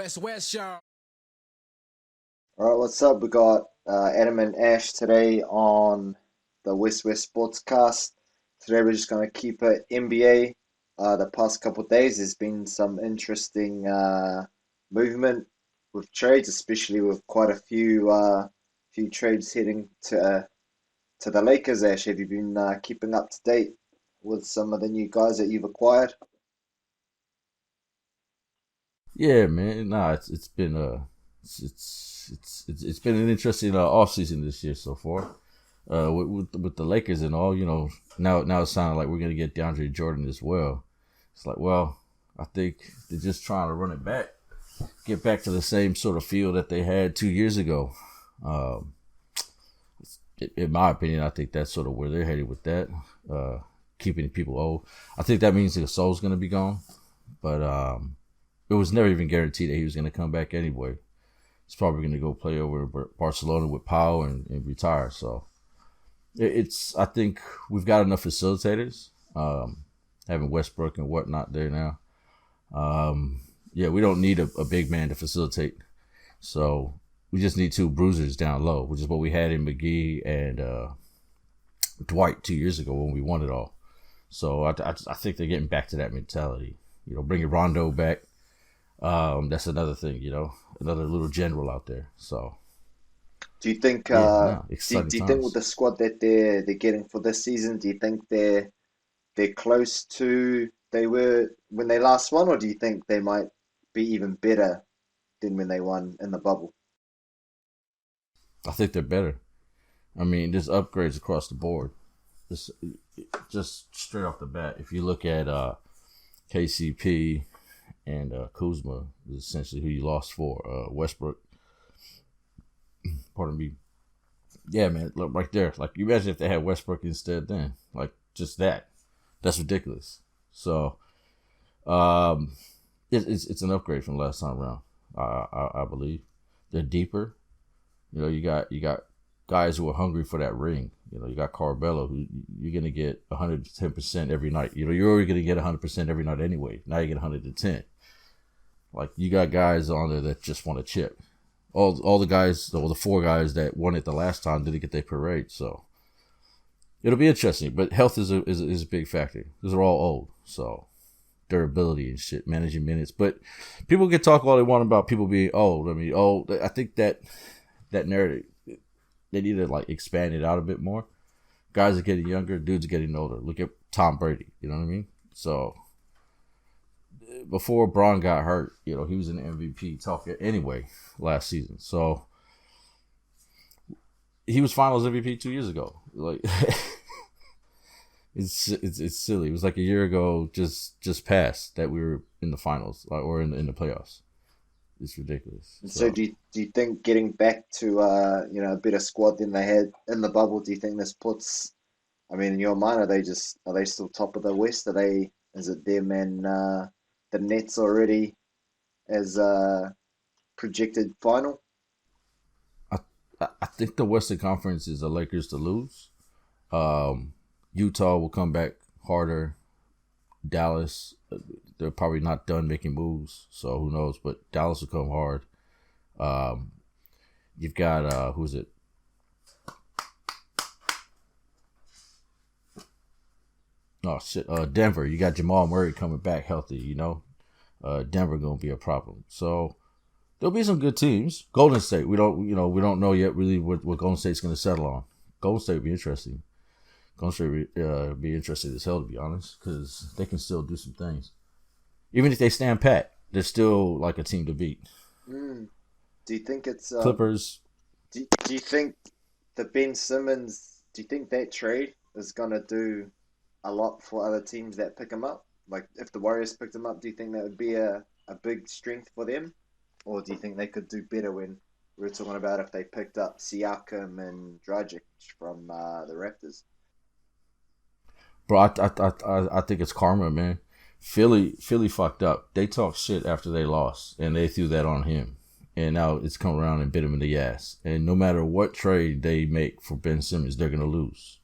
WESWES show. All right, what's up? We got Adam and Ash today on the WESWES SPORTSKAST. Today we're just going to keep it NBA. The past couple of days there's been some interesting movement with trades, especially with quite a few trades heading to the Lakers. Ash, have you been keeping up to date with some of the new guys that you've acquired? Yeah, man. Nah, it's been it's been an interesting off season this year so far. With the Lakers and all, now it's sounding like we're gonna get DeAndre Jordan as well. It's like, well, I think they're just trying to run it back, get back to the same sort of feel that they had 2 years ago. In my opinion, I think that's sort of where they're headed with that. Keeping people old. I think that means the soul's gonna be gone, but it was never even guaranteed that he was going to come back anyway. He's probably going to go play over Barcelona with Pau and retire. So I think we've got enough facilitators, having Westbrook and whatnot there now. Yeah, we don't need a big man to facilitate. So we just need two bruisers down low, which is what we had in McGee and Dwight 2 years ago when we won it all. So I think they're getting back to that mentality. Bringing Rondo back. That's another thing, another little general out there. So, do you think? Do you think with the squad that they're getting for this season, do you think they're close to they were when they last won, or do you think they might be even better than when they won in the bubble? I think they're better. I mean, there's upgrades across the board. Just straight off the bat, if you look at KCP. And Kuzma is essentially who you lost for. Westbrook. Pardon me. Yeah, man. Look, right there. Like, you imagine if they had Westbrook instead then. Like, just that. That's ridiculous. So, it's an upgrade from last time around. I believe. They're deeper. You got guys who are hungry for that ring. You got Carbello, who you're going to get 110% every night. You're already going to get 100% every night anyway. Now you get 110. Like, you got guys on there that just want to chip. All the guys, the four guys that won it the last time didn't get their parade. So it'll be interesting. But health is a big factor. These are all old. So durability and shit, managing minutes. But people can talk all they want about people being old. I mean, old. I think that narrative, they need to expand it out a bit more. Guys are getting younger, dudes are getting older. Look at Tom Brady, you know what I mean? So before Braun got hurt, he was an MVP talk anyway last season. So he was Finals MVP 2 years ago. It's silly. It was like a year ago, just passed that we were in the finals or in the playoffs. It's ridiculous. So do you think getting back to a better squad than they had in the bubble? Do you think this puts? I mean, in your mind, are they still top of the West? Is it them and the Nets already as a projected final? I think the Western Conference is the Lakers to lose. Utah will come back harder. Dallas, they're probably not done making moves, so who knows? But Dallas will come hard. You've got who's it? Oh shit, Denver. You got Jamal Murray coming back healthy. Denver gonna be a problem. So there'll be some good teams. Golden State. We don't know yet really what Golden State's gonna settle on. Golden State will be interesting. Golden State will be interesting as hell, to be honest, because they can still do some things. Even if they stand pat, they're still like a team to beat. Do you think it's Clippers? Do you think the Ben Simmons? Do you think that trade is gonna do a lot for other teams that pick him up? Like, if the Warriors picked him up, do you think that would be a big strength for them, or do you think they could do better when we were talking about if they picked up Siakam and Dragic from the Raptors? Bro, I think it's karma, man. Philly fucked up. They talked shit after they lost, and they threw that on him. And now it's come around and bit him in the ass. And no matter what trade they make for Ben Simmons, they're going to lose.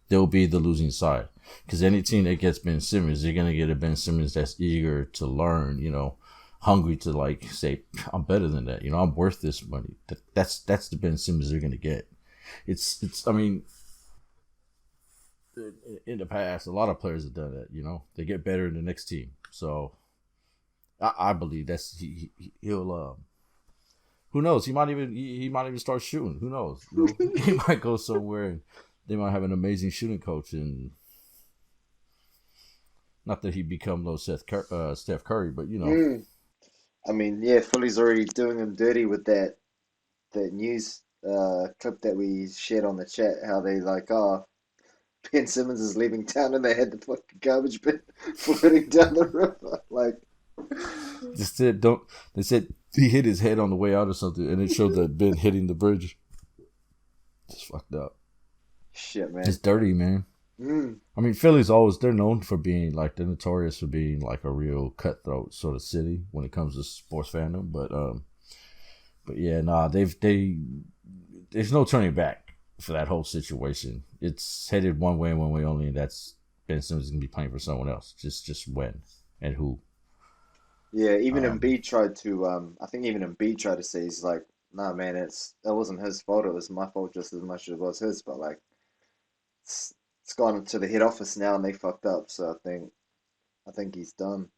They'll be the losing side. Because any team that gets Ben Simmons, they're going to get a Ben Simmons that's eager to learn, hungry to like say I'm better than that. I'm worth this money. That's the Ben Simmons they're gonna get. It's. I mean, in the past, a lot of players have done that. They get better in the next team. So I believe that's he'll. Who knows? He might even start shooting. Who knows? He might go somewhere and they might have an amazing shooting coach, and not that he become no Steph Curry, but Mm. I mean, yeah, Philly's already doing him dirty with that news clip that we shared on the chat. How they like, oh, Ben Simmons is leaving town and they had the fucking garbage bin floating down the river. Like, just said don't. They said he hit his head on the way out or something, and it showed that Ben hitting the bridge. Just fucked up. shit, It's man. dirty, man. Mm. I mean, they're known for being like they're notorious for being like a real cutthroat sort of city when it comes to sports fandom. But yeah, nah, there's no turning back for that whole situation. It's headed one way and one way only, and that's Ben Simmons is gonna be playing for someone else. Just when and who. Yeah, even Um, Embiid tried to. I think even Embiid tried to say he's like, nah, man, it wasn't his fault. It was my fault just as much as it was his. But like, it's gone to the head office now and they fucked up. So I think he's done.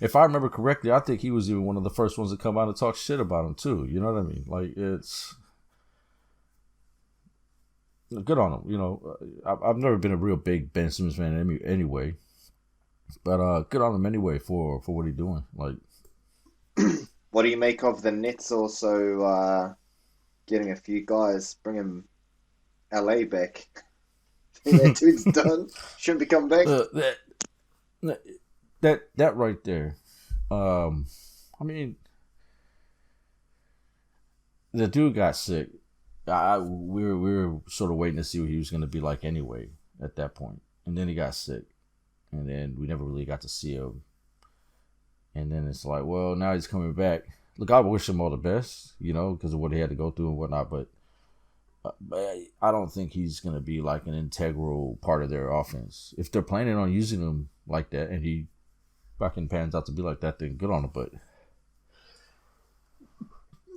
if I remember correctly, I think he was even one of the first ones to come out and talk shit about him too. You know what I mean? Like it's good on him. I've never been a real big Ben Simmons fan anyway, but good on him anyway for what he's doing. Like, What do you make of the Nets also getting a few guys, bringing LA back? Think that dude's done? Shouldn't be coming back? uh, that that right there. Um, I mean, the dude got sick. We were sort of waiting to see what he was going to be like anyway at that point, and then he got sick, and then we never really got to see him. And then it's like, well, now he's coming back. Look, I wish him all the best, because of what he had to go through and whatnot. But I don't think he's going to be like an integral part of their offense. If they're planning on using him like that, and he fucking pans out to be like that, then good on him. But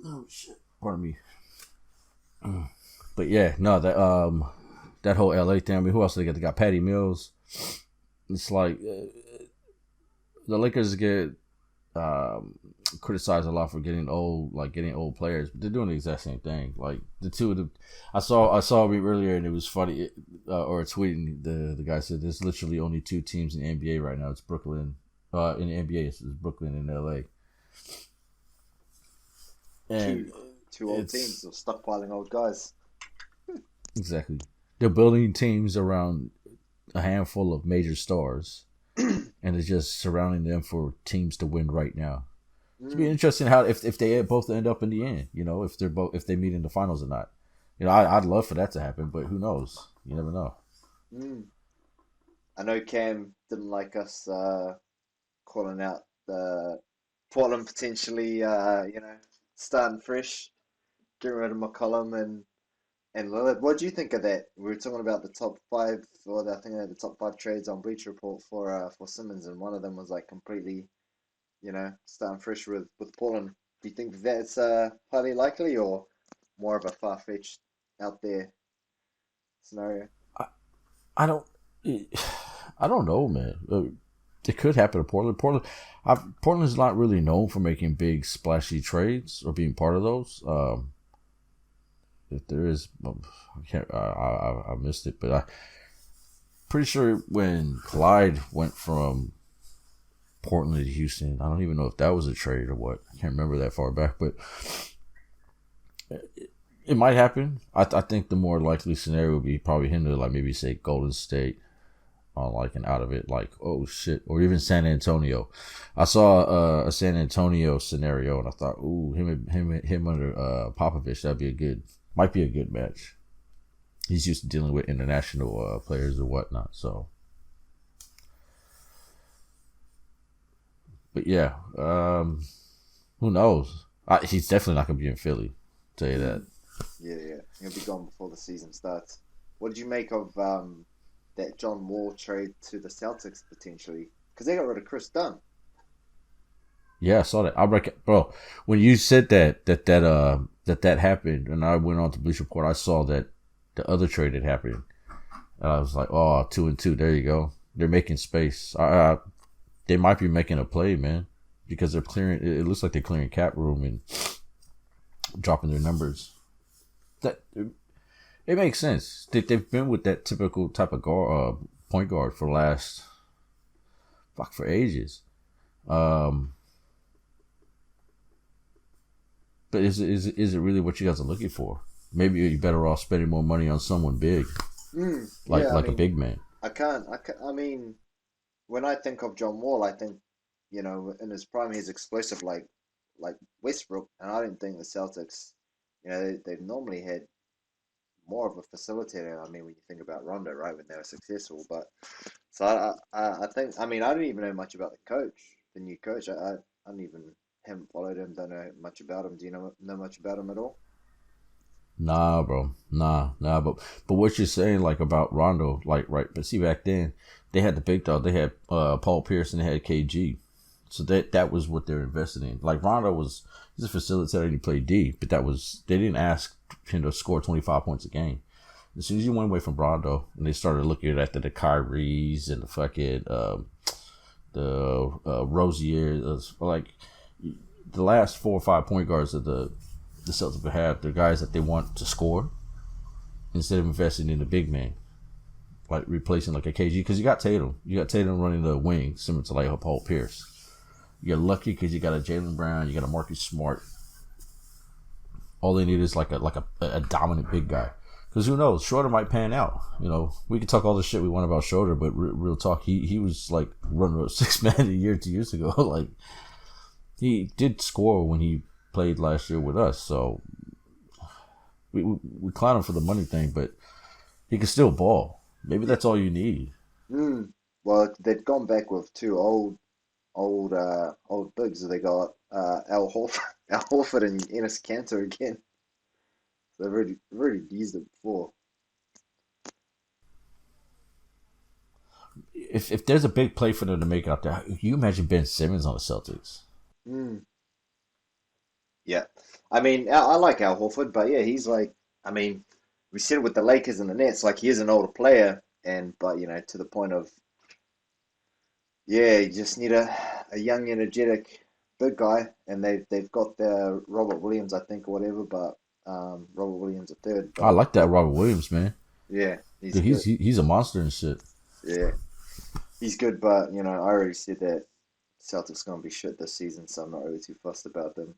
oh shit, pardon me. But yeah, no, that whole LA thing. I mean, who else they got? They got Patty Mills. It's like the Lakers get criticized a lot for getting old players, but they're doing the exact same thing. Like the two of them, I saw a read earlier and it was funny, or tweeting the guy said there's literally only two teams in the NBA right now. It's Brooklyn. In the NBA, it's Brooklyn and LA. And Two old teams of stockpiling old guys. exactly, they're building teams around a handful of major stars, and it's just surrounding them for teams to win right now. It'd be interesting how if they both end up in the end, if they meet in the finals or not. I'd love for that to happen, but who knows? You never know. Mm. I know Cam didn't like us calling out Portland potentially, starting fresh, getting rid of McCollum and Lillard. What do you think of that? We were talking about the top five, or I think they had the top five trades on Bleacher Report for Simmons, and one of them was like completely, starting fresh with Portland. Do you think that's highly likely, or more of a far-fetched out there scenario? I, I don't. I don't know, man. It could happen to Portland. Portland's not really known for making big splashy trades or being part of those. If there is, I missed it, but I pretty sure when Clyde went from Portland to Houston, I don't even know if that was a trade or what. I can't remember that far back, but it might happen. I think the more likely scenario would be probably him to like maybe say Golden State on like an out of it, like oh shit, or even San Antonio. I saw a San Antonio scenario and I thought, ooh, him under Popovich, might be a good match. He's used to dealing with international players or whatnot, so. But yeah, who knows? He's definitely not gonna be in Philly. Tell you that. Yeah. He'll be gone before the season starts. What did you make of that John Wall trade to the Celtics potentially? Because they got rid of Chris Dunn. Yeah, I saw that. I reckon, bro. When you said that happened, and I went on to Bleacher Report, I saw that the other trade had happened, and I was like, oh, 2-2. There you go. They're making space. They might be making a play, man, because they're clearing. It looks like they're clearing cap room and dropping their numbers. That it makes sense. They've been with that typical type of guard, point guard for the last for ages. But is it really what you guys are looking for? Maybe you're better off spending more money on someone big, Yeah, I like a mean, big man. I mean, when I think of John Wall, I think, in his prime, he's explosive like Westbrook, and I didn't think the Celtics, they've normally had more of a facilitator. I mean, when you think about Rondo, right, when they were successful, but so I think, I mean, I don't even know much about the new coach. I don't even haven't followed him, don't know much about him. Do you know much about him at all? Nah, bro. Nah. But what you're saying, like about Rondo, like right? But see, back then they had the big dog. They had Paul Pierce and they had KG. So that was what they're invested in. Like Rondo he's a facilitator and he played D, but they didn't ask him to score 25 points a game. As soon as you went away from Rondo and they started looking at the Kyries and the fucking Rozier, like the last 4 or 5 point guards of the Celtics would have, they're guys that they want to score instead of investing in the big man, like replacing like a KG. Because you got Tatum running the wing, similar to like a Paul Pierce. You're lucky because you got a Jaylen Brown, you got a Marcus Smart. All they need is like a dominant big guy. Because who knows, Schroeder might pan out. We can talk all the shit we want about Schroeder, but real talk, he was like running a 6-man a year 2 years ago. Like he did score when he played last year with us, so we clown him for the money thing, but he can still ball. Maybe that's all you need. Well, they've gone back with two old bigs. They got Al Horford, Al Horford and Enes Kanter again. They've already used it before. If there's a big play for them to make out there, can you imagine Ben Simmons on the Celtics? Mm, yeah, I mean, I like Al Horford, but yeah, he's like, I mean, we said with the Lakers and the Nets, like he is an older player, but to the point of, yeah, you just need a young, energetic, big guy, and they've got the Robert Williams, I think, or whatever, but Robert Williams a third, I but like that Robert Williams, man. yeah, he's Dude, good. he's a monster and shit. Yeah, he's good, but I already said that Celtics gonna be shit this season, so I'm not really too fussed about them.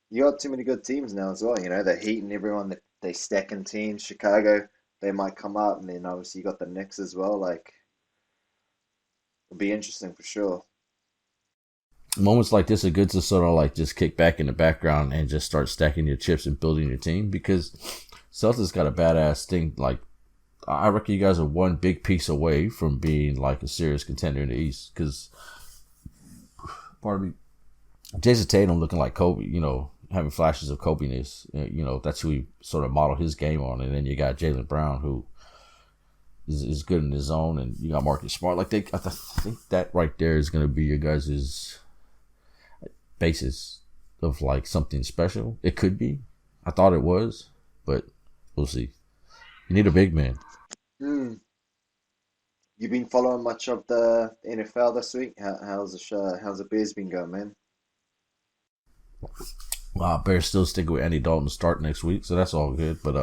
You got too many good teams now as well. The Heat and everyone that they stack in teams. Chicago, they might come up, and then obviously you got the Knicks as well. Like it'll be interesting for sure. Moments like this are good to sort of like just kick back in the background and just start stacking your chips and building your team, because Celtics got a badass thing. Like I reckon you guys are one big piece away from being like a serious contender in the East. Because, pardon me, Jason Tatum looking like Kobe, having flashes of Kobe-ness. That's who he sort of modeled his game on. And then you got Jaylen Brown, who is good in his zone, and you got Marcus Smart. Like I think that right there is going to be your guys' basis of like something special. It could be. I thought it was, but we'll see. You need a big man. Hmm. You been following much of the NFL this week? How's the Bears been going, man? Bears still sticking with Andy Dalton to start next week, so that's all good. But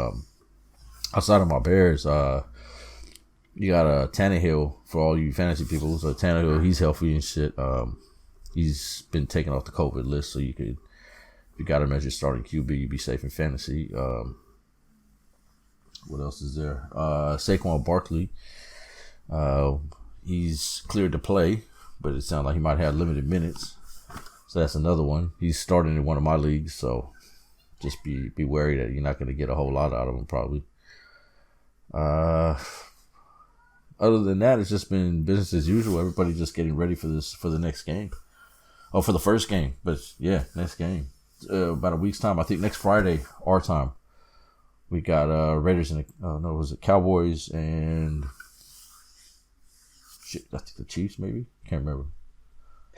outside of my Bears, you got Tannehill for all you fantasy people. So Tannehill, he's healthy and shit. He's been taken off the COVID list, so if you got him as your starting QB, you'd be safe in fantasy. What else is there? Saquon Barkley, he's cleared to play, but it sounds like he might have limited minutes. So that's another one. He's starting in one of my leagues, so just be wary that you're not going to get a whole lot out of him probably. Other than that, it's just been business as usual. Everybody just getting ready for the next game. Oh, for the first game. But yeah, next game. About a week's time. I think next Friday, our time. We got Raiders and was it Cowboys and shit, I think the Chiefs maybe? Can't remember.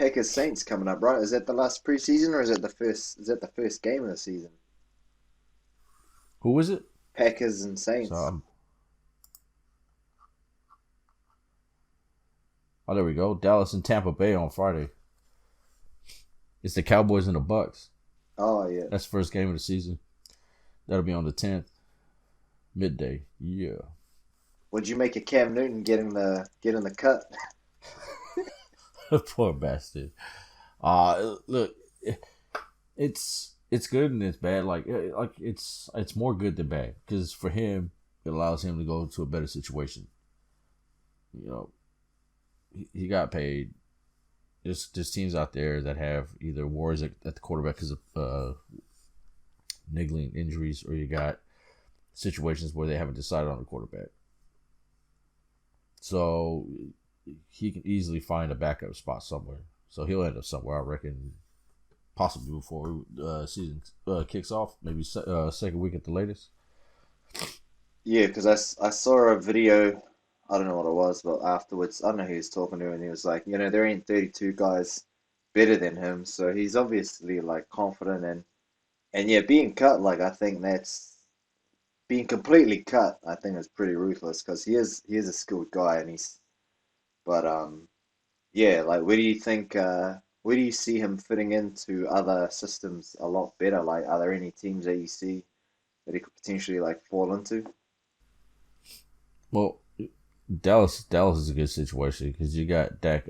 Packers Saints coming up, right? Is that the last preseason or is it the first? Is that the first game of the season? Who is it? Packers and So Saints. oh, there we go. Dallas and Tampa Bay on Friday. It's the Cowboys and the Bucks. Oh yeah. That's the first game of the season. That'll be on the 10th, midday. Yeah. Would you make a Cam Newton getting the cut? Poor bastard. Look, it's good and it's bad. Like it's more good than bad because for him it allows him to go to a better situation. You know, he got paid. There's teams out there that have either wars at the quarterback because of niggling injuries, or you got situations where they haven't decided on a quarterback. So he can easily find a backup spot somewhere. So he'll end up somewhere, I reckon, possibly before season kicks off, maybe second week at the latest. Yeah, because I saw a video. I don't know what it was, but afterwards, I don't know who he was talking to, and he was like, there ain't 32 guys better than him, so he's obviously like confident and yeah, being cut, like I think that's being completely cut. I think is pretty ruthless because he is a skilled guy, and but yeah, like where do you see him fitting into other systems a lot better? Like, are there any teams that you see that he could potentially like fall into? Well, Dallas is a good situation because you got Dak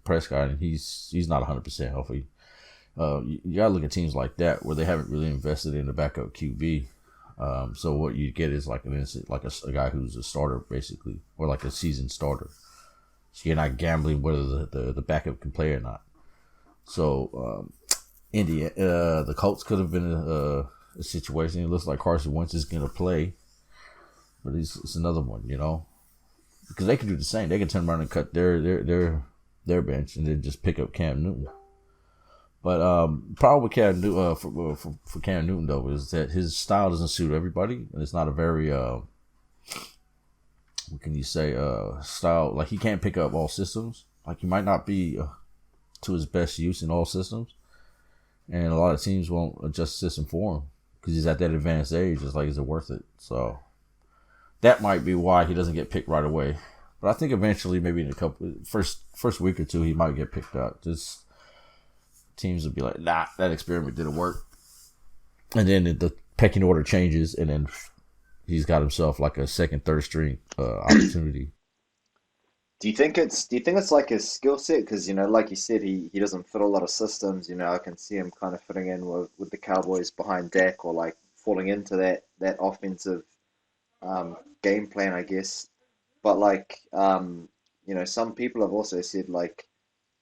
Prescott, and he's not 100% healthy. You gotta look at teams like that where they haven't really invested in the backup QB. So what you get is like an instant, like a guy who's a starter basically, or like a seasoned starter. So you're not gambling whether the backup can play or not. So the Colts could have been a situation. It looks like Carson Wentz is gonna play, but it's another one, because they can do the same. They can turn around and cut their bench and then just pick up Cam Newton. But problem with Cam Newton for Cam Newton though is that his style doesn't suit everybody, and it's not a very what can you say style. Like he can't pick up all systems. Like he might not be to his best use in all systems, and a lot of teams won't adjust the system for him because he's at that advanced age. It's like, is it worth it? So that might be why he doesn't get picked right away. But I think eventually, maybe in a couple first week or two, he might get picked up. Just teams would be like, nah, that experiment didn't work. And then the pecking order changes, and then he's got himself like a second, third string opportunity. Do you think it's like his skill set? Because like you said, he doesn't fit a lot of systems. I can see him kind of fitting in with the Cowboys behind Dak, or like falling into that offensive game plan, I guess. But like some people have also said like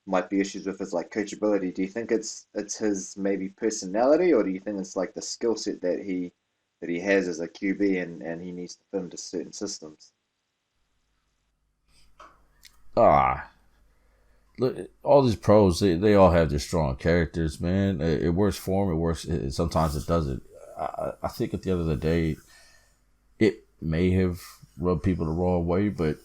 might be issues with his like coachability. Do you think it's his maybe personality, or do you think it's like the skill set that he has as a QB, and he needs to fit into certain systems? Ah, look, all these pros, they all have their strong characters, man. It works for them. It works. Sometimes it doesn't. I think at the end of the day, it may have rubbed people the wrong way, but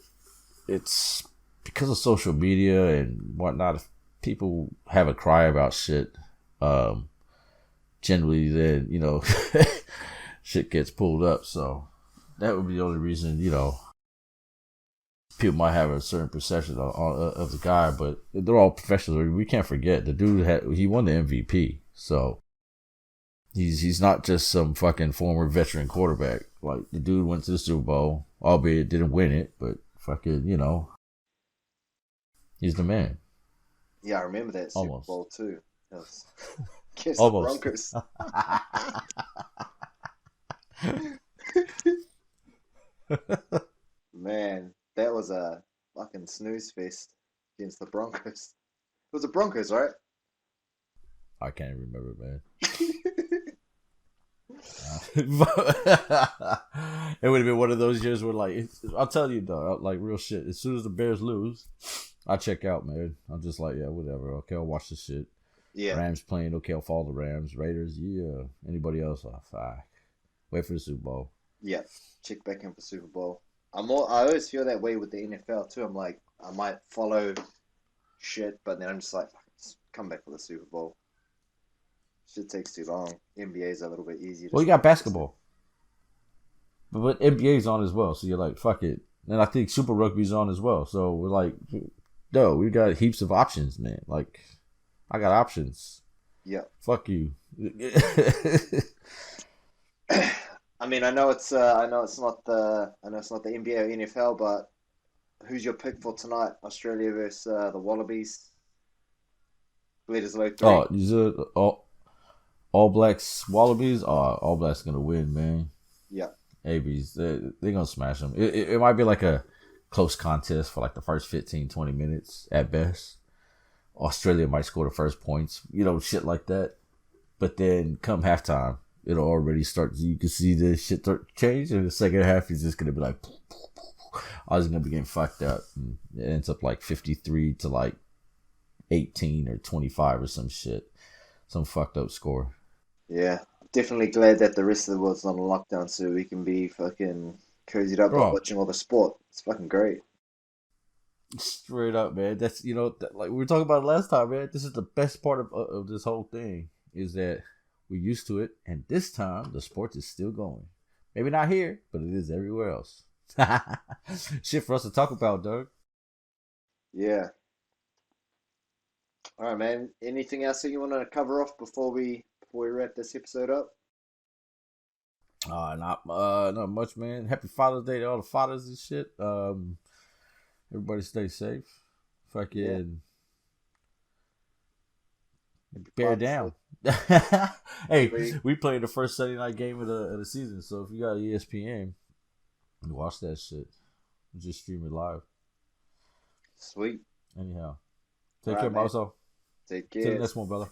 it's because of social media and whatnot. If people have a cry about shit, generally then shit gets pulled up. So that would be the only reason people might have a certain perception of the guy, but they're all professionals. We can't forget the dude he won the MVP, so he's not just some fucking former veteran quarterback. Like the dude went to the Super Bowl, albeit didn't win it, but fucking he's the man. Yeah, I remember that Super Almost. Bowl too. That was against the Almost. Broncos. Man, that was a fucking snooze fest against the Broncos. It was the Broncos, right? I can't remember, man. It would have been one of those years where, like, I'll tell you though, like real shit. As soon as the Bears lose, I check out, man. I'm just like, yeah, whatever. Okay, I'll watch this shit. Yeah, Rams playing, okay, I'll follow the Rams. Raiders, yeah. Anybody else? Oh, fuck. Wait for the Super Bowl. yeah. Check back in for Super Bowl. I always feel that way with the NFL too. I'm like, I might follow shit. But then I'm just like, fuck, just come back for the Super Bowl. Shit takes too long. NBA is a little bit easier to Well, you got start. basketball, but NBA's on as well. So you're like, fuck it. And I think Super Rugby's on as well. So we're like, no, we got heaps of options, man. Like, I got options. Yeah. Fuck you. I mean, I know it's not the NBA or NFL, but who's your pick for tonight? Australia versus the Wallabies. Bledisloe 3. Oh, these are all Blacks Wallabies. Oh, All Blacks gonna win, man. Yeah. ABs, they're gonna smash them. It might be like a close contest for like the first 15, 20 minutes at best. Australia might score the first points, shit like that. But then come halftime, it'll already start. You can see the shit start change. And the second half is just gonna be like, I was gonna be getting fucked up. And it ends up like 53 to like 18 or 25 or some shit, some fucked up score. Yeah. Definitely glad that the rest of the world's not on lockdown so we can be fucking cozied up by Bro, watching all the sport. It's fucking great. straight up, man. That's like we were talking about it last time, man. This is the best part of this whole thing is that we're used to it, and this time the sport is still going. Maybe not here, but it is everywhere else. Shit for us to talk about, Doug. Yeah. All right, man. Anything else that you want to cover off before we wrap this episode up? Not much, man. Happy Father's Day to all the fathers and shit. Everybody stay safe. Yeah. Fucking Happy bear Father's down. Day. Hey, Sweet. we played the first Sunday night game of the season, so if you got ESPN, you watch that shit. Just stream it live. Sweet. Anyhow, All take care, right, man. Marcel. Take Till the care. next one, brother.